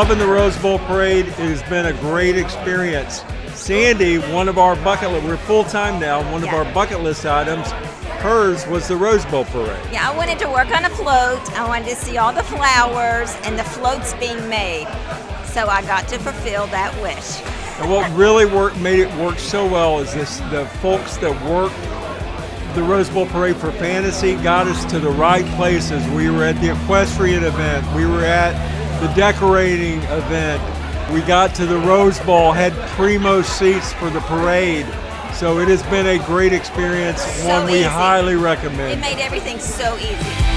loving the Rose Bowl Parade. It has been a great experience. Sandy, one of our bucket list, we're full-time now, one of our bucket list items, hers was the Rose Bowl Parade. Yeah, I wanted to work on a float. I wanted to see all the flowers and the floats being made. So I got to fulfill that wish. And what really made it work so well is the folks that work the Rose Bowl Parade for Fantasy got us to the right places. We were at the equestrian event. We were at the decorating event. We got to the Rose Bowl, had primo seats for the parade. So it has been a great experience, one we highly recommend. It made everything so easy.